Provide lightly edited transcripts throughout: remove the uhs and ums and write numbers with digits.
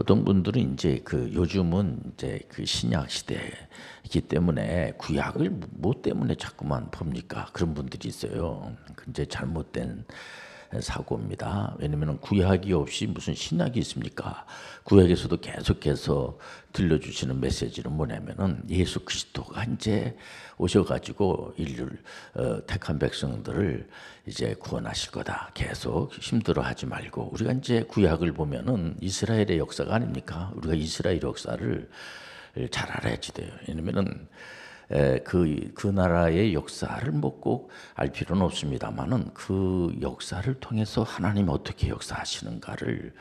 어떤 분들은 이제 그 요즘은 이제 그 신약 시대이기 때문에 구약을 뭐 때문에 자꾸만 봅니까? 그런 분들이 있어요. 이제 잘못된 사고입니다. 왜냐하면 구약이 없이 무슨 신약이 있습니까? 구약에서도 계속해서 들려주시는 메시지는 뭐냐면은 예수 그리스도가 이제 오셔가지고 인류를 택한 백성들을 이제 구원하실 거다. 계속 힘들어하지 말고 우리가 이제 구약을 보면은 이스라엘의 역사가 아닙니까? 우리가 이스라엘 역사를 잘 알아야지 돼요. 왜냐면은 그 나라의 역사를 뭐 꼭 알 필요는 없습니다만은 그 역사를 통해서 하나님 어떻게 역사하시는가를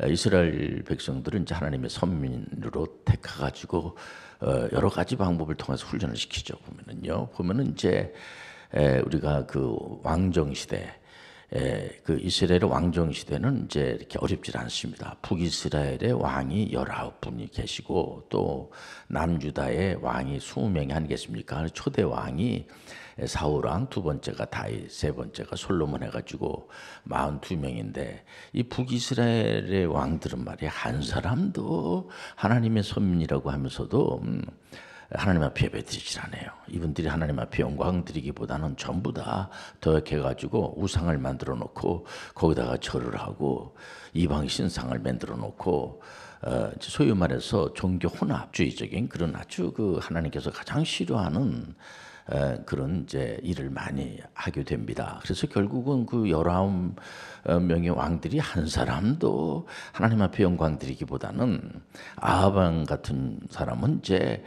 이스라엘 백성들은 이제 하나님의 선민으로 택해가지고 여러 가지 방법을 통해서 훈련을 시키죠. 보면은 이제 우리가 그 왕정 시대 그 이스라엘의 왕정 시대는 이제 이렇게 어렵지 않습니다. 북이스라엘의 왕이 19분이 계시고 또 남유다의 왕이 20명이 아니겠습니까? 초대 왕이 사울 왕, 두 번째가 다윗, 세 번째가 솔로몬 해가지고 42명인데 이 북이스라엘의 왕들은 말이야 한 사람도 하나님의 선민이라고 하면서도 하나님 앞에 예배드리질 않아요. 이분들이 하나님 앞에 영광 드리기보다는 전부 다 도약해가지고 우상을 만들어 놓고 거기다가 절을 하고 이방 신상을 만들어 놓고 소위 말해서 종교 혼합주의적인 그런 아주 그 하나님께서 가장 싫어하는 그런 이제 일을 많이 하게 됩니다. 그래서 결국은 그 19명의 왕들이 한 사람도 하나님 앞에 영광 드리기보다는 아합 왕 같은 사람은 이제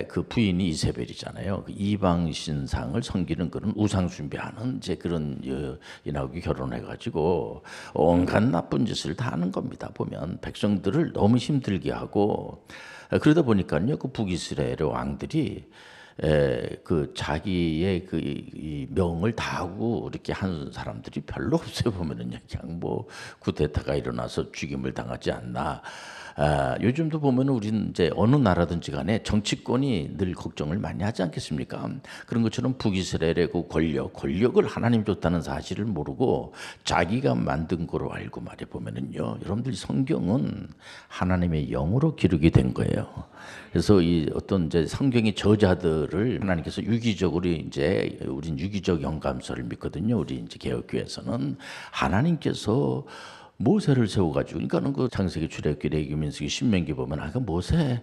그 부인이 이세벨이잖아요. 그 이방 신상을 섬기는 그런 우상 숭배하는 이제 그런 여인하고 결혼해가지고 온갖 나쁜 짓을 다 하는 겁니다. 보면 백성들을 너무 힘들게 하고 그러다 보니까요 그 북이스라엘의 왕들이 그 자기의 이 명을 다하고 이렇게 한 사람들이 별로 없어요. 보면은요, 그냥 뭐 쿠데타가 일어나서 죽임을 당하지 않나. 요즘도 보면은 우리는 이제 어느 나라든지 간에 정치권이 늘 걱정을 많이 하지 않겠습니까? 그런 것처럼 북이스라엘의 그 권력을 하나님 줬다는 사실을 모르고 자기가 만든 거로 알고 말해 보면은요, 여러분들 성경은 하나님의 영으로 기록이 된 거예요. 그래서 이 어떤 이제 성경의 저자들을 하나님께서 유기적으로 이제 우린 유기적 영감서를 믿거든요. 우리 이제 개혁교회에서는 하나님께서 모세를 세워가지고, 그러니까는 그 창세기, 출애굽기, 레위기, 민수기, 신명기 보면 그 모세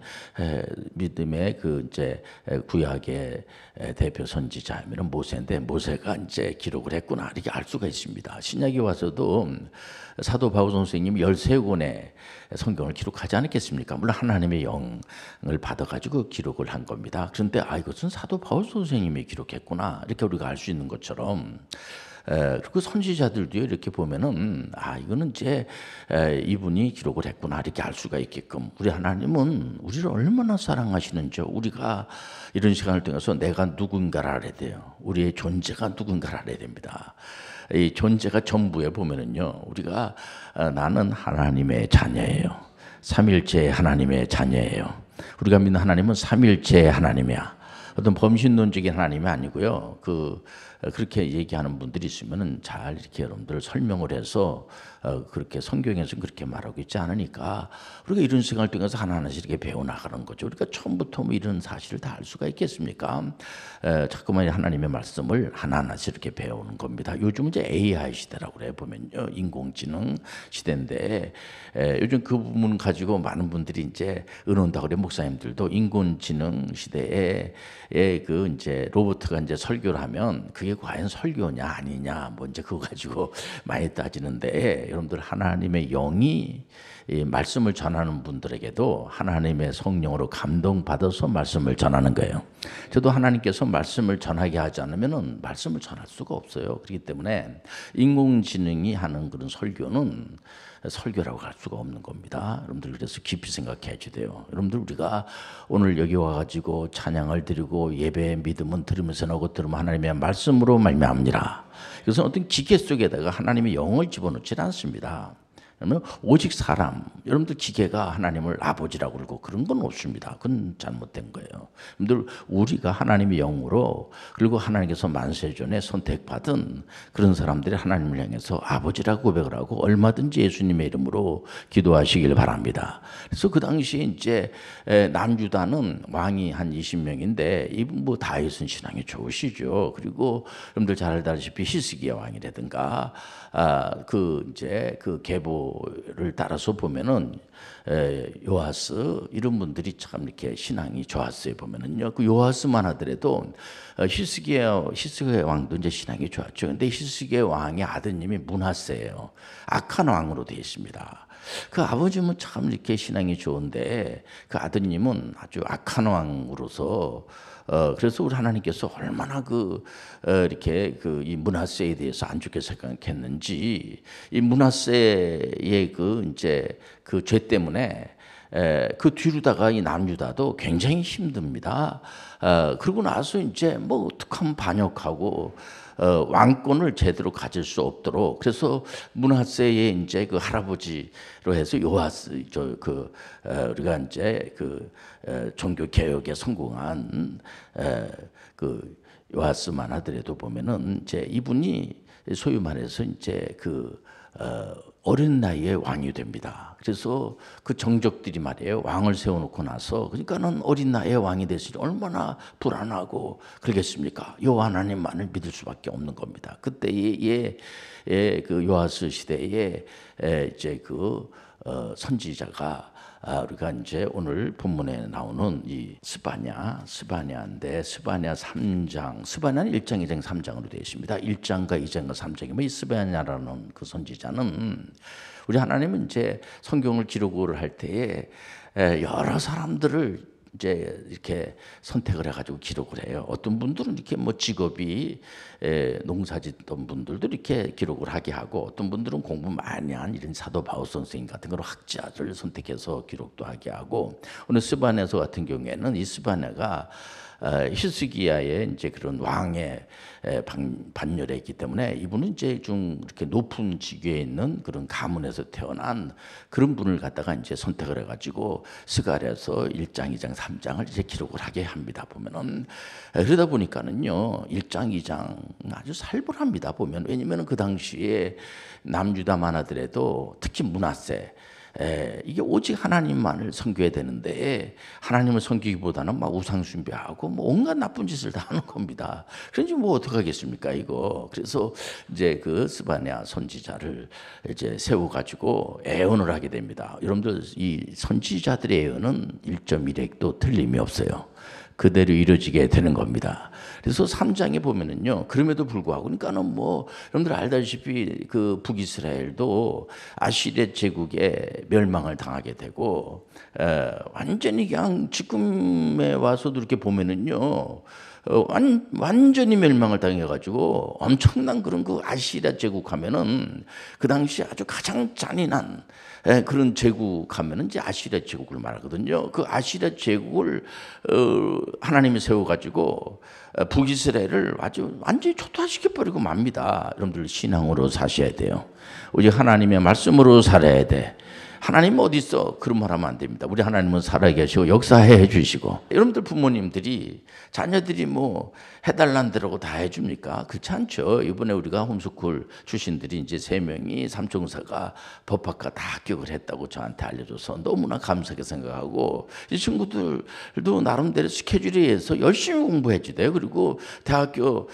믿음의 그 이제 구약의 대표 선지자면 모세인데 모세가 이제 기록을 했구나 이렇게 알 수가 있습니다. 신약에 와서도 사도 바울 선생님이 13권의 성경을 기록하지 않았겠습니까? 물론 하나님의 영을 받아가지고 기록을 한 겁니다. 그런데 이것은 사도 바울 선생님이 기록했구나 이렇게 우리가 알 수 있는 것처럼. 그리고 선지자들도 이렇게 보면은 이거는 이제 이분이 기록을 했구나 이렇게 알 수가 있게끔 우리 하나님은 우리를 얼마나 사랑하시는지 우리가 이런 시간을 통해서 내가 누군가를 알아야 돼요. 우리의 존재가 누군가를 알아야 됩니다. 이 존재가 전부에 보면은요 우리가 나는 하나님의 자녀예요. 삼일째 하나님의 자녀예요. 우리가 믿는 하나님은 삼일째 하나님이야. 어떤 범신론적인 하나님이 아니고요. 그렇게 얘기하는 분들이 있으면은 잘 이렇게 여러분들 설명을 해서 그렇게 성경에서 그렇게 말하고 있지 않으니까 우리가 이런 생활을 통해서 하나하나씩 이렇게 배워나가는 거죠. 우리가 처음부터 뭐 이런 사실을 다 알 수가 있겠습니까? 자꾸만 하나님의 말씀을 하나하나씩 이렇게 배우는 겁니다. 요즘 이제 AI 시대라고 그래 보면요. 인공지능 시대인데 요즘 그 부분 가지고 많은 분들이 이제 의논한다고 그래 목사님들도 인공지능 시대에 그 이제 로봇가 이제 설교를 하면 그게 과연 설교냐 아니냐 뭐 이제 그거 가지고 많이 따지는데 여러분들 하나님의 영이 이 말씀을 전하는 분들에게도 하나님의 성령으로 감동받아서 말씀을 전하는 거예요. 저도 하나님께서 말씀을 전하게 하지 않으면은 말씀을 전할 수가 없어요. 그렇기 때문에 인공지능이 하는 그런 설교는 설교라고 할 수가 없는 겁니다. 여러분들 그래서 깊이 생각해야 돼요. 여러분들 우리가 오늘 여기 와가지고 찬양을 드리고 예배의 믿음은 들으면서 나고 들으면 하나님의 말씀으로 말미암니라. 그것은 어떤 기계 속에다가 하나님의 영을 집어넣지 않습니다. 그러면 오직 사람, 여러분들 기계가 하나님을 아버지라고 그러고 그런 건 없습니다. 그건 잘못된 거예요. 여러분들 우리가 하나님의 영으로 그리고 하나님께서 만세전에 선택받은 그런 사람들이 하나님을 향해서 아버지라고 고백을 하고 얼마든지 예수님의 이름으로 기도하시길 바랍니다. 그래서 그 당시에 이제 남유다는 왕이 한 20명인데 이분 뭐 다윗은 신앙이 좋으시죠. 그리고 여러분들 잘 알다시피 히스기야 왕이라든가 그 이제 그 계보를 따라서 보면은 요아스 이런 분들이 참 이렇게 신앙이 좋았어요. 보면은요, 그 요아스만 하더라도 히스기야 왕도 이제 신앙이 좋았죠. 근데 히스기야 왕의 아드님이 므낫세예요. 악한 왕으로 되어 있습니다. 그 아버지는 참 이렇게 신앙이 좋은데 그 아드님은 아주 악한 왕으로서 그래서 우리 하나님께서 얼마나 이렇게 이 므낫세에 대해서 안 좋게 생각했는지 이 므낫세의 이제 그 죄 때문에 그 뒤로다가 이 남유다도 굉장히 힘듭니다. 그러고 나서 이제 뭐 어떻게 하면 반역하고 왕권을 제대로 가질 수 없도록 그래서 므낫세의 이제 그 할아버지로 해서 요아스 우리가 이제 종교 개혁에 성공한 그 요아스만 하더라도 보면은 이제 이분이 소위 말해서 이제 어린 나이에 왕이 됩니다. 그래서 그 정적들이 말이에요. 왕을 세워놓고 나서 그러니까는 어린 나이에 왕이 됐으니 얼마나 불안하고 그러겠습니까? 여호와 하나님만을 믿을 수밖에 없는 겁니다. 그때의 그 요아스 시대에 이제 선지자가 우리가 이제 오늘 본문에 나오는 이 스바냐인데 스바냐 3장, 스바냐는 1장, 2장, 3장으로 되어 있습니다. 1장과 2장과 3장이면 이 스바냐라는 그 선지자는 우리 하나님은 이제 성경을 기록을 할 때에 여러 사람들을 이제 이렇게 선택을 해가지고 기록을 해요. 어떤 분들은 이렇게 뭐 직업이 농사짓던 분들도 이렇게 기록을 하게 하고 어떤 분들은 공부 많이 한 이런 사도 바울 선생님 같은 그런 학자를 선택해서 기록도 하게 하고 오늘 스바냐서 같은 경우에는 이 스바냐가 히스기야의 이제 그런 왕의 반열에 있기 때문에 이분은 이제 좀 이렇게 높은 직위에 있는 그런 가문에서 태어난 그런 분을 갖다가 이제 선택을 해가지고 스가랴서 1장, 2장, 3장을 이제 기록을 하게 합니다. 보면은 그러다 보니까는요 1장, 2장 아주 살벌합니다. 보면 왜냐면은 그 당시에 남유다만 하더라도 특히 므낫세 이게 오직 하나님만을 섬겨야 되는데 하나님을 섬기기보다는 막 우상 숭배하고 뭐 온갖 나쁜 짓을 다 하는 겁니다. 그런지 뭐 어떡하겠습니까 이거. 그래서 이제 그 스바냐 선지자를 이제 세워가지고 애언을 하게 됩니다. 여러분들 이 선지자들의 애언은 1.1핵도 틀림이 없어요. 그대로 이루어지게 되는 겁니다. 그래서 3장에 보면은요, 그럼에도 불구하고, 그러니까는 뭐, 여러분들 알다시피 그 북이스라엘도 아시리아 제국에 멸망을 당하게 되고, 완전히 그냥 지금에 와서도 이렇게 보면은요, 완전히 멸망을 당해가지고 엄청난 그런 그 아시리아 제국 하면은 그 당시 아주 가장 잔인한 그런 제국 하면은 이제 아시리아 제국을 말하거든요. 그 아시리아 제국을 하나님이 세워가지고 북이스라엘을 아주 완전히 초토화시켜 버리고 맙니다. 여러분들 신앙으로 사셔야 돼요. 오직 하나님의 말씀으로 살아야 돼. 하나님은 어디 있어? 그런 말 하면 안 됩니다. 우리 하나님은 살아계시고 역사해 주시고 여러분들 부모님들이 자녀들이 뭐 해달라는 대로 다 해줍니까? 그렇지 않죠. 이번에 우리가 홈스쿨 출신들이 이제 3명이 삼총사가 법학과 다 합격을 했다고 저한테 알려줘서 너무나 감사하게 생각하고 이 친구들도 나름대로 스케줄에 의해서 열심히 공부해야 돼요. 그리고 대학교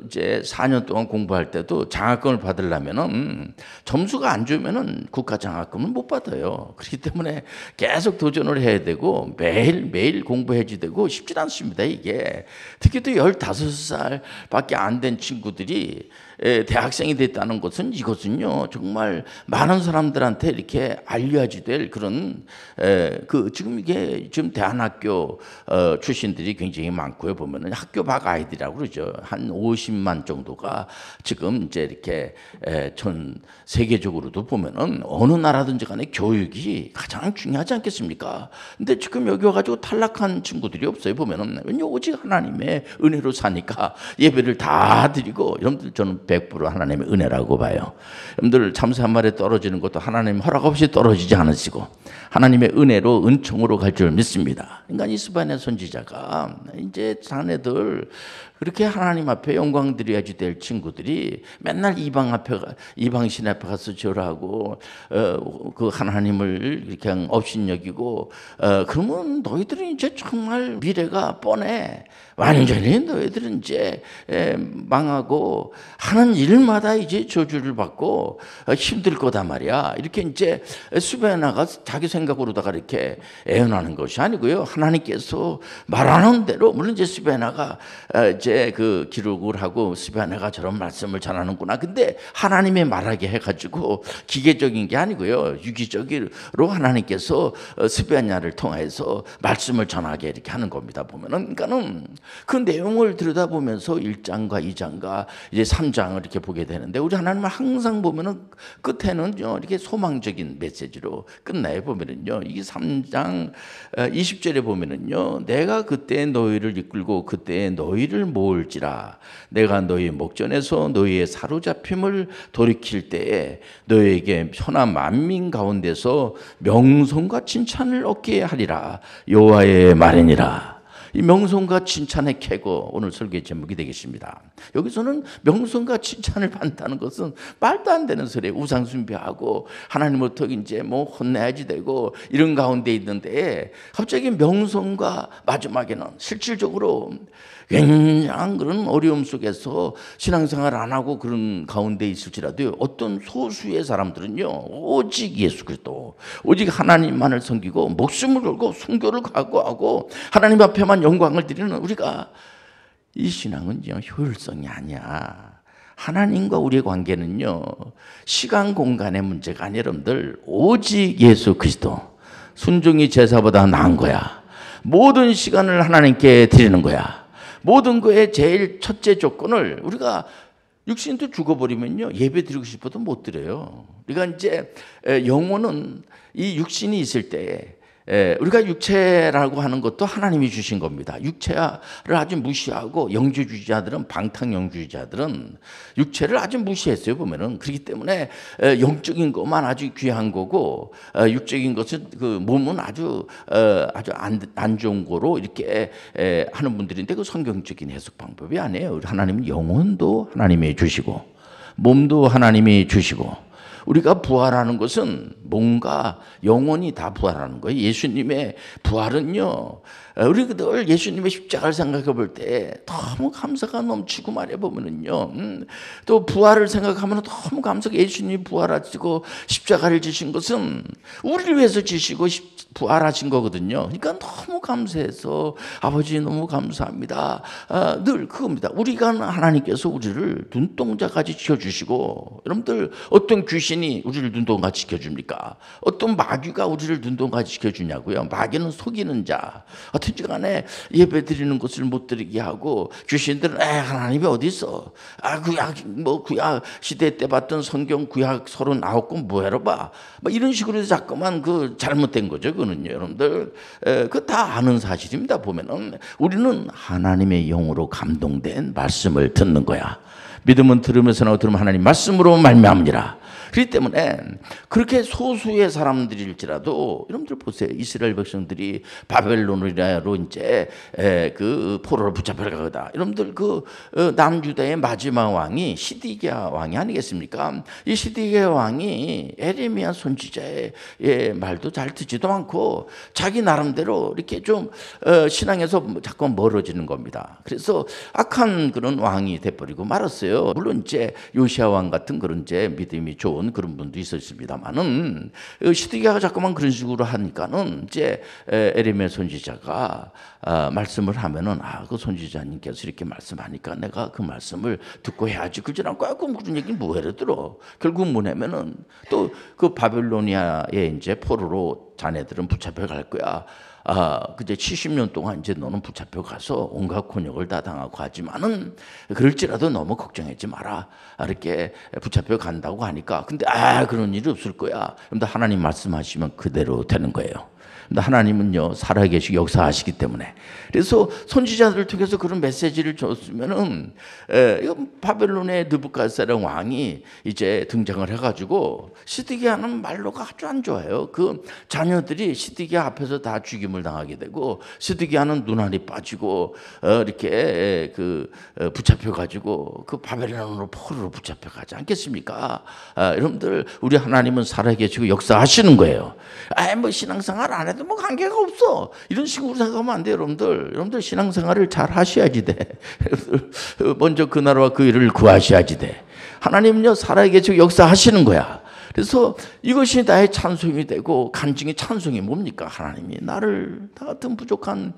이제 4년 동안 공부할 때도 장학금을 받으려면은 점수가 안 좋으면은 국가 장학금을 못 받아요. 그렇기 때문에 계속 도전을 해야 되고 매일 공부해야 되고 쉽지 않습니다. 이게 특히 또 15살밖에 안 된 친구들이 대학생이 됐다는 것은 이것은요 정말 많은 사람들한테 이렇게 알려야지 될 그런 지금 이게 지금 대안학교 출신들이 굉장히 많고요. 보면은 학교 밖 아이들이라고 그러죠. 한 50만 정도가 지금 이제 이렇게 전 세계적으로도 보면은 어느 나라든 자녀간의 교육이 가장 중요하지 않겠습니까? 근데 지금 여기 와가지고 탈락한 친구들이 없어요. 보면은 왠지 오직 하나님의 은혜로 사니까 예배를 다 드리고, 여러분들 저는 100% 하나님의 은혜라고 봐요. 여러분들 잠수 한 마리 떨어지는 것도 하나님 허락 없이 떨어지지 않으시고 하나님의 은혜로 은총으로 갈 줄 믿습니다. 그러니까 이 스바냐 선지자가 이제 자네들 그렇게 하나님 앞에 영광 드려야지 될 친구들이 맨날 이방신 앞에 가서 절하고 그 하나님을 이렇게 업신여기고 그러면 너희들은 이제 정말 미래가 뻔해. 완전히 너희들은 이제 망하고 하는 일마다 이제 저주를 받고 힘들 거다 말이야. 이렇게 이제 스바냐가 자기 생각으로다가 이렇게 애원하는 것이 아니고요. 하나님께서 말하는 대로, 물론 이제 스바냐가 이제 그 기록을 하고 스바냐가 저런 말씀을 전하는구나. 근데 하나님의 말하게 해가지고 기계적인 게 아니고요. 유기적으로 하나님께서 스바냐를 통해서 말씀을 전하게 이렇게 하는 겁니다. 보면은, 그러니까는 그 내용을 들여다보면서 1장과 2장과 이제 3장을 이렇게 보게 되는데, 우리 하나님은 항상 보면은 끝에는요 이렇게 소망적인 메시지로 끝나요. 보면은요 이게 3장 20절에 보면은요, 내가 그때 너희를 이끌고 그때 너희를 모을지라. 내가 너희 목전에서 너희의 사로잡힘을 돌이킬 때에 너희에게 편한 만민 가운데서 명성과 칭찬을 얻게 하리라. 여호와의 말이니라. 이 명성과 칭찬의 캐고 오늘 설교의 제목이 되겠습니다. 여기서는 명성과 칭찬을 받는다는 것은 말도 안 되는 소리에 우상 숭배하고 하나님부터 이제 뭐 혼내야지 되고 이런 가운데 있는데, 갑자기 명성과 마지막에는 실질적으로 굉장한 그런 어려움 속에서 신앙생활 안 하고 그런 가운데 있을지라도 어떤 소수의 사람들은요 오직 예수 그리스도, 오직 하나님만을 섬기고 목숨을 걸고 순교를 각오하고 하나님 앞에만 영광을 드리는 우리가, 이 신앙은요 효율성이 아니야. 하나님과 우리의 관계는요 시간 공간의 문제가 아니라 여러분들 오직 예수 그리스도, 순종이 제사보다 나은 거야. 모든 시간을 하나님께 드리는 거야. 모든 거에 제일 첫째 조건을, 우리가 육신도 죽어버리면요 예배 드리고 싶어도 못 드려요. 그러니까 이제 영혼은 이 육신이 있을 때에 우리가 육체라고 하는 것도 하나님이 주신 겁니다. 육체를 아주 무시하고 영주주의자들은, 방탕영주의자들은 육체를 아주 무시했어요. 보면은 그렇기 때문에 영적인 것만 아주 귀한 거고 육적인 것은 그 몸은 아주 안 좋은 거로 이렇게 하는 분들인데, 그 성경적인 해석 방법이 아니에요. 하나님은 영혼도 하나님이 주시고 몸도 하나님이 주시고, 우리가 부활하는 것은 뭔가 영혼이 다 부활하는 거예요. 예수님의 부활은요, 우리가 늘 예수님의 십자가를 생각해 볼 때 너무 감사가 넘치고 말해 보면은요, 또 부활을 생각하면 너무 감사가, 예수님이 부활하시고 십자가를 지신 것은 우리를 위해서 지시고 부활하신 거거든요. 그러니까 너무 감사해서 아버지 너무 감사합니다. 늘 그겁니다. 우리가 하나님께서 우리를 눈동자까지 지켜주시고, 여러분들 어떤 귀신이 우리를 눈동자같이 지켜줍니까? 어떤 마귀가 우리를 눈동자같이 지켜주냐고요? 마귀는 속이는 자. 어떻게 간에 예배 드리는 것을 못 드리게 하고, 귀신들은 하나님이 어디 있어? 구약 시대 때 봤던 성경 구약 39권 뭐하러 봐? 뭐 이런 식으로 자꾸만 그 잘못된 거죠. 그거는요, 여러분들. 그 다 아는 사실입니다. 보면은 우리는 하나님의 영으로 감동된 말씀을 듣는 거야. 믿음은 들으면서 나고 들으면 하나님 말씀으로 말미암으리라. 그렇기 때문에 그렇게 소수의 사람들일지라도, 여러분들 보세요. 이스라엘 백성들이 바벨론으로 이제 그 포로를 붙잡혀 가다. 여러분들 그 남유다의 마지막 왕이 시드기야 왕이 아니겠습니까? 이 시드기야 왕이 에레미야 선지자의 말도 잘 듣지도 않고 자기 나름대로 이렇게 좀 신앙에서 자꾸 멀어지는 겁니다. 그래서 악한 그런 왕이 돼버리고 말았어요. 물론 이제 요시야 왕 같은 그런 이제 믿음이 좋은 그런 분도 있었습니다만은, 시드기야가 자꾸만 그런 식으로 하니까는 이제 에레미야 선지자가 말씀을 하면은, 그 선지자님께서 이렇게 말씀하니까 내가 그 말씀을 듣고 해야지. 그러지 않고 그런 얘기는 뭐해를 들어. 결국 뭐냐면은 또 그 바벨로니아에 이제 포로로 자네들은 붙잡혀 갈 거야. 그제 70년 동안 이제 너는 붙잡혀 가서 온갖 곤욕을 다 당하고 하지만은 그럴지라도 너무 걱정하지 마라. 이렇게 붙잡혀 간다고 하니까 근데 그런 일이 없을 거야. 그런데 하나님 말씀하시면 그대로 되는 거예요. 근데 하나님은요 살아계시고 역사하시기 때문에 그래서 선지자들을 통해서 그런 메시지를 줬으면은 바벨론의 느부갓네살 왕이 이제 등장을 해가지고 시드기야는 말로가 아주 안 좋아요. 그 자녀들이 시드기야 앞에서 다 죽임을 당하게 되고 시드기야는 눈알이 빠지고 이렇게 붙잡혀가지고 그 바벨론으로 포로로 붙잡혀가지 않겠습니까? 여러분들 우리 하나님은 살아계시고 역사하시는 거예요. 뭐 신앙생활 안 해도 뭐 관계가 없어. 이런 식으로 생각하면 안 돼요, 여러분들. 여러분들 신앙생활을 잘 하셔야지 돼. 먼저 그 나라와 그 일을 구하셔야지 돼. 하나님은요, 살아계시고 역사하시는 거야. 그래서 이것이 나의 찬송이 되고 간증의 찬송이 뭡니까? 하나님이 나를 다 같은 부족한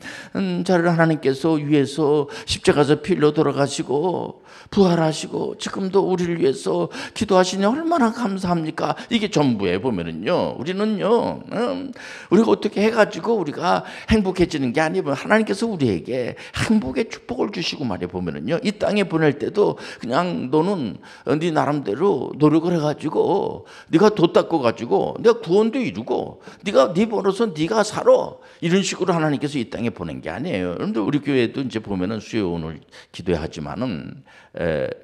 자를 하나님께서 위해서 십자가에서 피 흘려 돌아가시고 부활하시고 지금도 우리를 위해서 기도하시니 얼마나 감사합니까? 이게 전부에 보면은요, 우리는요, 우리가 어떻게 해가지고 우리가 행복해지는 게 아니고 하나님께서 우리에게 행복의 축복을 주시고 말해 보면은요, 이 땅에 보낼 때도 그냥 너는 네 나름대로 노력을 해가지고 네가 돈 닦고 가지고 내가 구원도 이루고 네가 네 벌어서 네가 살아 이런 식으로 하나님께서 이 땅에 보낸 게 아니에요. 여러분들 우리 교회도 이제 보면은 수요 오늘 기도하지만은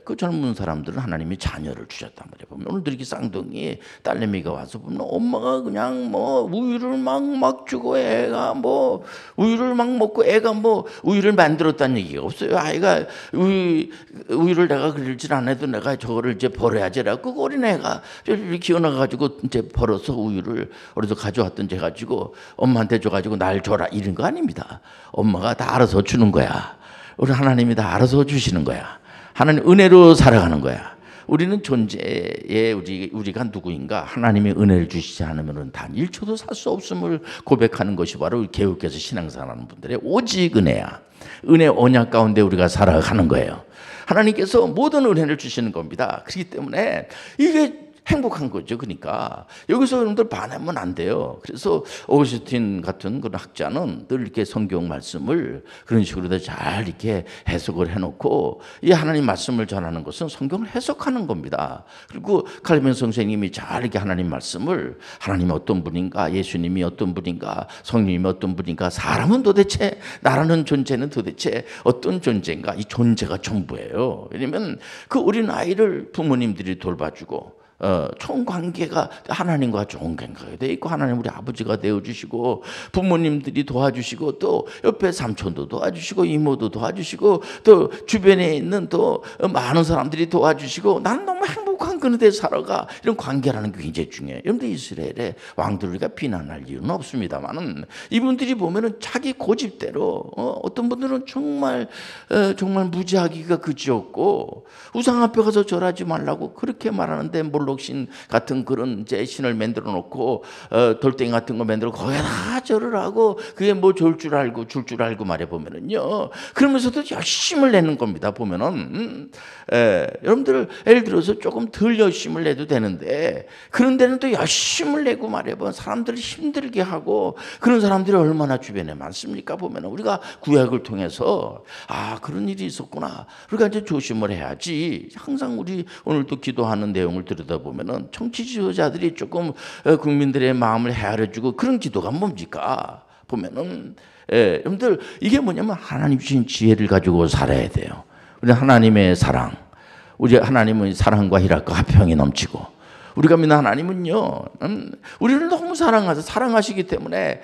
그 젊은 사람들은 하나님이 자녀를 주셨단 말이에요. 보면 오늘도 이렇게 쌍둥이 딸내미가 와서 보면 엄마가 그냥 뭐 우유를 막 주고 애가 뭐 우유를 막 먹고 애가 뭐 우유를 만들었다는 얘기가 없어요. 아이가 우유를 내가 그릴질 않아도 내가 저거를 이제 버려야지라고 그 어린애가 키워나가지고 이제 벌어서 우유를 어디서 가져왔든지 해가지고 엄마한테 줘가지고 날 줘라 이런 거 아닙니다. 엄마가 다 알아서 주는 거야. 우리 하나님이 다 알아서 주시는 거야. 하나님 은혜로 살아가는 거야. 우리는 존재에 우리가 누구인가 하나님의 은혜를 주시지 않으면 단 1초도 살 수 없음을 고백하는 것이 바로 개혁해서 신앙생활하는 분들의 오직 은혜야. 은혜 언약 가운데 우리가 살아가는 거예요. 하나님께서 모든 은혜를 주시는 겁니다. 그렇기 때문에 이게 행복한 거죠. 그러니까 여기서 여러분들 반하면 안 돼요. 그래서 오거스틴 같은 그런 학자는 늘 이렇게 성경 말씀을 그런 식으로 잘 이렇게 해석을 해놓고 이 하나님 말씀을 전하는 것은 성경을 해석하는 겁니다. 그리고 칼빈 선생님이 잘 이렇게 하나님 말씀을 하나님이 어떤 분인가, 예수님이 어떤 분인가, 성령님이 어떤 분인가, 사람은 도대체 나라는 존재는 도대체 어떤 존재인가, 이 존재가 전부예요. 왜냐면 그 어린 아이를 부모님들이 돌봐주고 총 관계가 하나님과 좋은 관계가 돼 있고 하나님 우리 아버지가 되어주시고 부모님들이 도와주시고 또 옆에 삼촌도 도와주시고 이모도 도와주시고 또 주변에 있는 또 많은 사람들이 도와주시고 나는 너무 행복한 그런 데 살아가 이런 관계라는 게 굉장히 중요해요. 여러분들 이스라엘의 왕들 우리가 비난할 이유는 없습니다만은 이분들이 보면은 자기 고집대로 어떤 분들은 정말 무지하기가 그지없고 우상 앞에 가서 절하지 말라고 그렇게 말하는데 몰록신 같은 그런 이제 신을 만들어 놓고 돌덩이 같은 거 만들어 거기다 절을 하고 그게 뭐 좋을 줄 알고 줄 줄 알고 말해 보면은요 그러면서도 열심을 내는 겁니다. 보면은 여러분들 예를 들어서 조금 덜 열심을 내도 되는데 그런 데는 또 열심을 내고 말해 보면 사람들을 힘들게 하고 그런 사람들이 얼마나 주변에 많습니까? 보면은 우리가 구약을 통해서 그런 일이 있었구나. 우리가 이제 조심을 해야지. 항상 우리 오늘도 기도하는 내용을 들여다보면은 정치 지도자들이 조금 국민들의 마음을 헤아려주고 그런 기도가 뭡니까? 보면은 여러분들 이게 뭐냐면 하나님 주신 지혜를 가지고 살아야 돼요. 우리 하나님의 사랑, 우리 하나님은 사랑과 희락과 화평이 넘치고 우리가 믿는 하나님은요, 우리를 너무 사랑하시기 때문에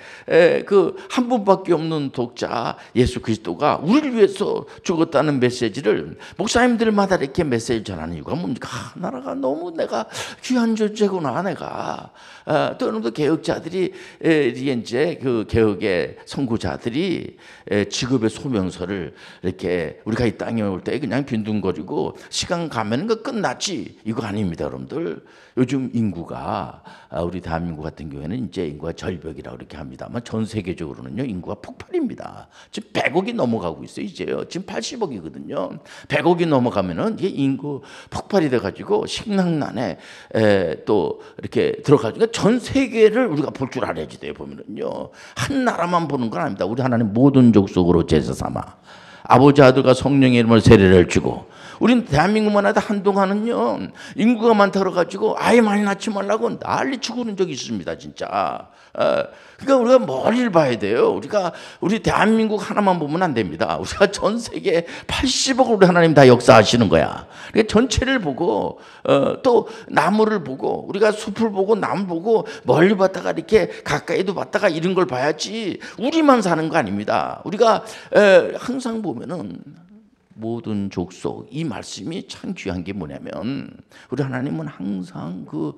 그 한 분밖에 없는 독자 예수 그리스도가 우리를 위해서 죽었다는 메시지를 목사님들마다 이렇게 메시지 전하는 이유가 뭡니까? 나라가 너무 내가 귀한 존재구나 내가. 또 여러분들 개혁자들이 이제 그 개혁의 선구자들이 직업의 소명서를 이렇게 우리가 이 땅에 올 때 그냥 빈둥거리고 시간 가면은 그 끝났지 이거 아닙니다, 여러분들. 요즘 인구가 우리 대한민국 같은 경우에는 이제 인구가 절벽이라고 이렇게 합니다만 전 세계적으로는요 인구가 폭발입니다. 지금 100억이 넘어가고 있어요. 이제요. 지금 80억이거든요. 100억이 넘어가면은 이게 인구 폭발이 돼가지고 식량난에 또 이렇게 들어가지고 전 세계를 우리가 볼 줄 알아야지 돼요. 보면은요 한 나라만 보는 건 아닙니다. 우리 하나님 모든 족속으로 제사 삼아 아버지 아들과 성령의 이름으로 세례를 주고 우린 대한민국만 하다 한동안은요 인구가 많다 그래가지고 아예 많이 낳지 말라고 난리치고 그런 적이 있습니다. 진짜. 그러니까 우리가 머리를 봐야 돼요. 우리 대한민국 하나만 보면 안 됩니다. 우리가 전 세계 80억을 우리 하나님 다 역사하시는 거야. 그러니까 전체를 보고 또 나무를 보고 우리가 숲을 보고 나무 보고 멀리 봤다가 이렇게 가까이도 봤다가 이런 걸 봐야지 우리만 사는 거 아닙니다. 우리가 항상 보면은 모든 족속 이 말씀이 참 귀한 게 뭐냐면 우리 하나님은 항상 그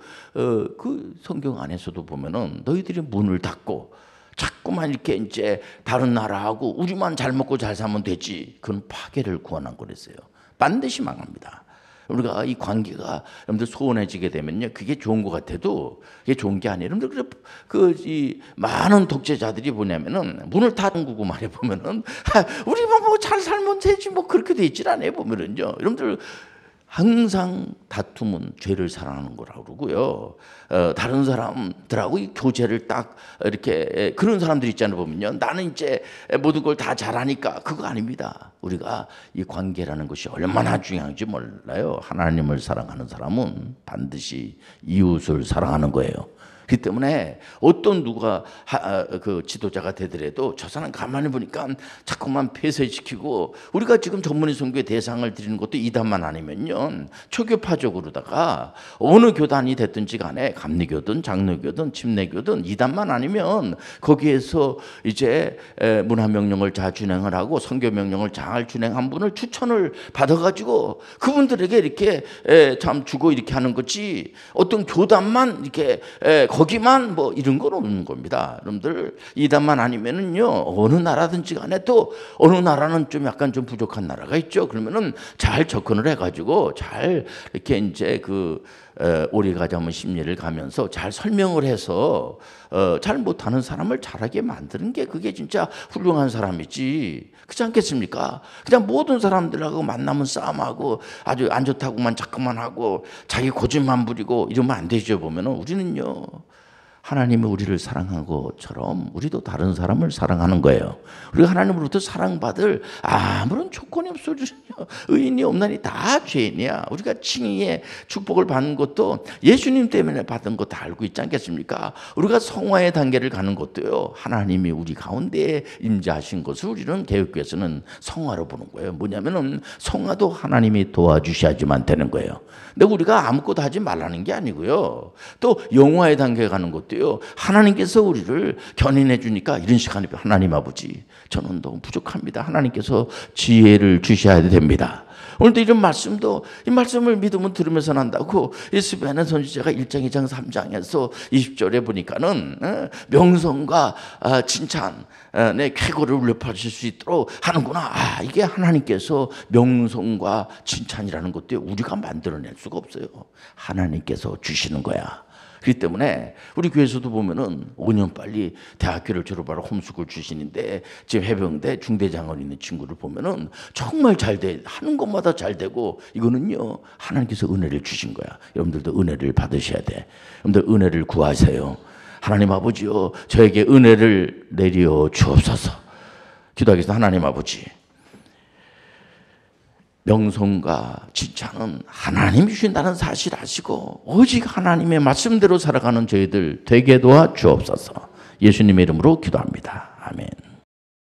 성경 안에서도 보면은 너희들이 문을 닫고 자꾸만 이렇게 이제 다른 나라하고 우리만 잘 먹고 잘 살면 되지 그건 파괴를 구원한 거랬어요. 반드시 망합니다. 우리가 이 관계가 여러분들 소원해지게 되면요 그게 좋은 것 같아도 그게 좋은 게 아니에요. 여러분들 이 많은 독재자들이 뭐냐면은 문을 닫고 말해 보면은 우리만 뭐 잘 살면 되지 뭐 그렇게 돼 있질 않아요. 보면은요 여러분들 항상 다툼은 죄를 사랑하는 거라고 그러고요. 다른 사람들하고 이 교제를 딱 이렇게 그런 사람들 있잖아요. 보면요. 나는 이제 모든 걸 다 잘하니까 그거 아닙니다. 우리가 이 관계라는 것이 얼마나 중요한지 몰라요. 하나님을 사랑하는 사람은 반드시 이웃을 사랑하는 거예요. 그렇기 때문에 어떤 누가 그 지도자가 되더라도 저 사람 가만히 보니까 자꾸만 폐쇄시키고 우리가 지금 전문의 선교의 대상을 드리는 것도 이단만 아니면요 초교파적으로다가 어느 교단이 됐든지 간에 감리교든 장로교든 침례교든 이단만 아니면 거기에서 이제 문화명령을 잘 준행을 하고 선교명령을 잘 준행한 분을 추천을 받아가지고 그분들에게 이렇게 참 주고 이렇게 하는 거지 어떤 교단만 이렇게 거기만 뭐 이런 건 없는 겁니다. 여러분들 이단만 아니면은요 어느 나라든지 간에 또 어느 나라는 좀 약간 좀 부족한 나라가 있죠. 그러면은 잘 접근을 해가지고 잘 이렇게 이제 오리 가자면 심리를 가면서 잘 설명을 해서 잘 못하는 사람을 잘하게 만드는 게 그게 진짜 훌륭한 사람이지 그렇지 않겠습니까? 그냥 모든 사람들하고 만나면 싸움하고 아주 안 좋다고만 자꾸만 하고 자기 고집만 부리고 이러면 안 되죠. 보면은 우리는요 하나님이 우리를 사랑한 것처럼 우리도 다른 사람을 사랑하는 거예요. 우리가 하나님으로부터 사랑받을 아무런 조건이 없어요. 의인이 없나니 다 죄인이야. 우리가 칭의의 축복을 받는 것도 예수님 때문에 받은 거 다 알고 있지 않겠습니까? 우리가 성화의 단계를 가는 것도요. 하나님이 우리 가운데에 임재하신 것을 우리는 개혁교회에서는 성화로 보는 거예요. 뭐냐면은 성화도 하나님이 도와주셔야지만 되는 거예요. 근데 우리가 아무것도 하지 말라는 게 아니고요. 또 영화의 단계에 가는 것도 하나님께서 우리를 견인해 주니까 이런 시간에 하나님 아버지 저는 너무 부족합니다. 하나님께서 지혜를 주셔야 됩니다. 오늘도 이런 말씀도 이 말씀을 믿으면 들으면서 난다고 스베네 선지자가 1장 2장 3장에서 20절에 보니까는 명성과 칭찬의 쾌거를 울려파실 수 있도록 하는구나. 이게 하나님께서 명성과 칭찬이라는 것도 우리가 만들어낼 수가 없어요. 하나님께서 주시는 거야. 그렇기 때문에 우리 교회에서도 보면은 5년 빨리 대학교를 졸업하러 홈스쿨 출신인데 지금 해병대 중대장을 있는 친구를 보면은 정말 잘 돼. 하는 것마다 잘 되고 이거는요 하나님께서 은혜를 주신 거야. 여러분들도 은혜를 받으셔야 돼. 여러분들 은혜를 구하세요. 하나님 아버지요 저에게 은혜를 내려 주옵소서. 기도하겠습니다. 하나님 아버지 명성과 칭찬은 하나님이 주신다는 사실 아시고 오직 하나님의 말씀대로 살아가는 저희들 되게 도와 주옵소서. 예수님의 이름으로 기도합니다. 아멘.